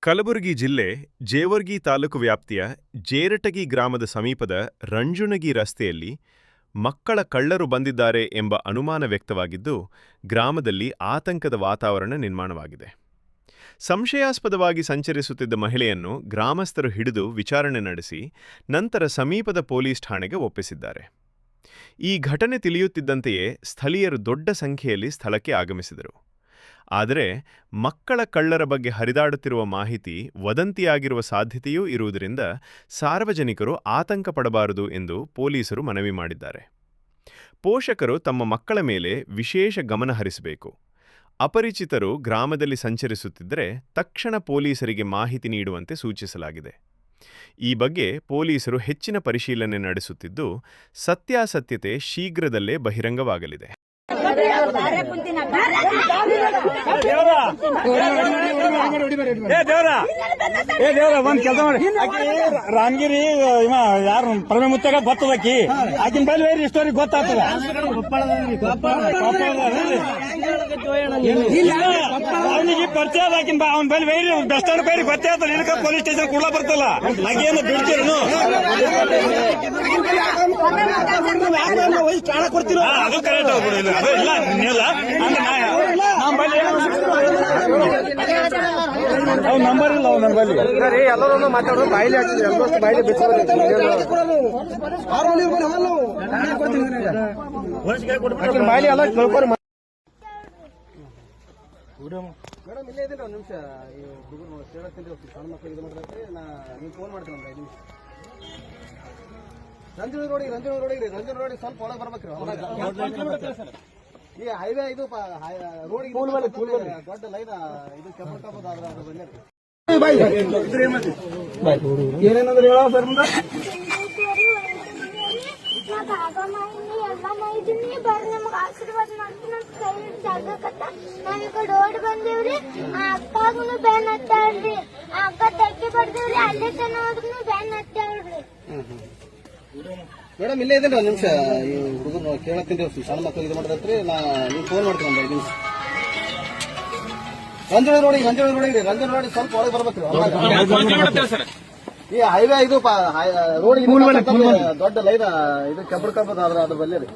ಕಲಬುರಗಿ ಜಿಲ್ಲೆ ಜೇವರ್ಗಿ ತಾಲೂಕು ವ್ಯಾಪ್ತಿಯ ಜೇರಟಗಿ ಗ್ರಾಮದ ಸಮೀಪದ ರಂಜುಣಗಿ ರಸ್ತೆಯಲ್ಲಿ ಮಕ್ಕಳ ಕಳ್ಳರು ಬಂದಿದ್ದಾರೆ ಎಂಬ ಅನುಮಾನ ವ್ಯಕ್ತವಾಗಿದ್ದು, ಗ್ರಾಮದಲ್ಲಿ ಆತಂಕದ ವಾತಾವರಣ ನಿರ್ಮಾಣವಾಗಿದೆ. ಸಂಶಯಾಸ್ಪದವಾಗಿ ಸಂಚರಿಸುತ್ತಿದ್ದ ಮಹಿಳೆಯನ್ನು ಗ್ರಾಮಸ್ಥರು ಹಿಡಿದು ವಿಚಾರಣೆ ನಡೆಸಿ ನಂತರ ಸಮೀಪದ ಪೊಲೀಸ್ ಠಾಣೆಗೆ ಒಪ್ಪಿಸಿದ್ದಾರೆ. ಈ ಘಟನೆ ತಿಳಿಯುತ್ತಿದ್ದಂತೆಯೇ ಸ್ಥಳೀಯರು ದೊಡ್ಡ ಸಂಖ್ಯೆಯಲ್ಲಿ ಸ್ಥಳಕ್ಕೆ ಆಗಮಿಸಿದರು. ಆದರೆ ಮಕ್ಕಳ ಕಳ್ಳರ ಬಗ್ಗೆ ಹರಿದಾಡುತ್ತಿರುವ ಮಾಹಿತಿ ವದಂತಿಯಾಗಿರುವ ಸಾಧ್ಯತೆಯೂ ಇರುವುದರಿಂದ ಸಾರ್ವಜನಿಕರು ಆತಂಕ ಪಡಬಾರದು ಎಂದು ಪೊಲೀಸರು ಮನವಿ ಮಾಡಿದ್ದಾರೆ. ಪೋಷಕರು ತಮ್ಮ ಮಕ್ಕಳ ಮೇಲೆ ವಿಶೇಷ ಗಮನ ಹರಿಸಬೇಕು. ಅಪರಿಚಿತರು ಗ್ರಾಮದಲ್ಲಿ ಸಂಚರಿಸುತ್ತಿದ್ದರೆ ತಕ್ಷಣ ಪೊಲೀಸರಿಗೆ ಮಾಹಿತಿ ನೀಡುವಂತೆ ಸೂಚಿಸಲಾಗಿದೆ. ಈ ಬಗ್ಗೆ ಪೊಲೀಸರು ಹೆಚ್ಚಿನ ಪರಿಶೀಲನೆ ನಡೆಸುತ್ತಿದ್ದು, ಸತ್ಯಾಸತ್ಯತೆ ಶೀಘ್ರದಲ್ಲೇ ಬಹಿರಂಗವಾಗಲಿದೆ. ಒಂದ್ ಕೆಲಸ ಮಾಡಿ, ರಾಮಗಿರಿ ಯಾರು ಪರಮೆ ಮುತ್ತಾಗ ಗೊತ್ತದಕ್ಕಿ ಆಕಿನ ಬೈಲ್ ಸ್ಟೋರಿ ಗೊತ್ತಾಗ್ತದ. ಅವನಿಗೆ ಪರಿಚಯ ಅದ, ಆಕಿನ ಅವ್ನ ಬೈಲ್ ಬೈರಿ ಬಸ್ ಸ್ಟಾಂಡ್ ಬೈರಿ ಗೊತ್ತೇ ಆಗ್ತದೆ. ಇದಕ್ಕೆ ಪೊಲೀಸ್ ಸ್ಟೇಷನ್ ಕೂಡ ಬರ್ತಲ್ಲ, ಹಾಗೇನು ಬಿಡ್ತೀರೇನು? ಅದು ಕರೆಕ್ಟ್ ಆಗ್ಬಿಡಿಲ್ಲ, ಅದು ಇಲ್ಲ ಇಲ್ಲ ಅವ್ ನಂಬರ್ ಇಲ್ಲ. ಅವ್ ನನ್ನ ಬಲ್ಲಿ ಎಲ್ಲರೂ ಮಾತಾಡೋದು ಬಾಯಿಲೆ ಆಗ್ತದೆ, ಎಲ್ಲರೂ ಬಾಯಿಲೆ ಬಾಯಿಲೆ ಎಲ್ಲ ಕೇಳ್ಕೊಂಡು ಮೇಡಮ್ ಇಲ್ಲೇ ಇದ್ದೀನಿ. ಒಂದು ನಿಮಿಷ ಹುಡುಗರು ಸೇಳತ್ತಿಲ್ಲ, ಸಣ್ಣ ಮಕ್ಕಳು ಇದು ಮಾಡಿದ್ರೆ ನೀವು ಫೋನ್ ಮಾಡ್ತೀನಿ. ಒಂದು 5 ನಿಮಿಷ ರಂಜನ್ ರೋಡಿಗೆ ಸ್ವಲ್ಪ ಒಳಗೆ ಬರ್ಬೇಕ್ರಿ. ಈ ಹೈವೇ ಇದು ರೋಡ್ ದೊಡ್ಡ ಲೈನ್ ಇದು ಕೆಂಪು ಏನೇನಂದ್ರೆ ಹೇಳೋ ಸರ್ ಮುಂದೆ ಆಶೀರ್ವಾದ ಮಾಡ್ತೀನಿ. ಕೈ ಜಾಗಕತ್ತ ನಾವೀಗ ರೋಡ್ ಬಂದೇವ್ರಿ. ಆ ಅಕ್ಕಾಗೂ ಬ್ಯಾನ್ ಹತ್ತಾಳ್ರಿ, ಆ ಅಕ್ಕ ತೆಗಿ ಬಡ್ದೇವ್ರಿ. ಅಲ್ಲೇ ತನ ಹೋದ್ರು ಬ್ಯಾನ್ ಹತ್ತಾಳ್ರಿ. ಮೇಡಮ್ ಇಲ್ಲೇ ಇದೇನ್ರಿ. ಒಂದು ನಿಮಿಷ ಈ ಹುಡುಗರು ಕೇಳತ್ತೀನಿ, ಸಣ್ಣ ಮಕ್ಕಳು ಇದು ಮಾಡಿದ್ರಿ. ನೀವು ಫೋನ್ ಮಾಡ್ತೀನಿ. ಒಂದು 5 ನಿಮಿಷ ರಂಜನ್ ರೋಡಿಗೆ ಸ್ವಲ್ಪ ಒಳಗೆ ಬರ್ಬೇಕ್ರಿ. ಈ ಹೈವೇ ಇದು ರೋಡ್ ದೊಡ್ಡ ಲೈನ್ ಇದು ಕೆಂಪು ಅದ್ರ ಬಲ್ಲೇ ರೀ.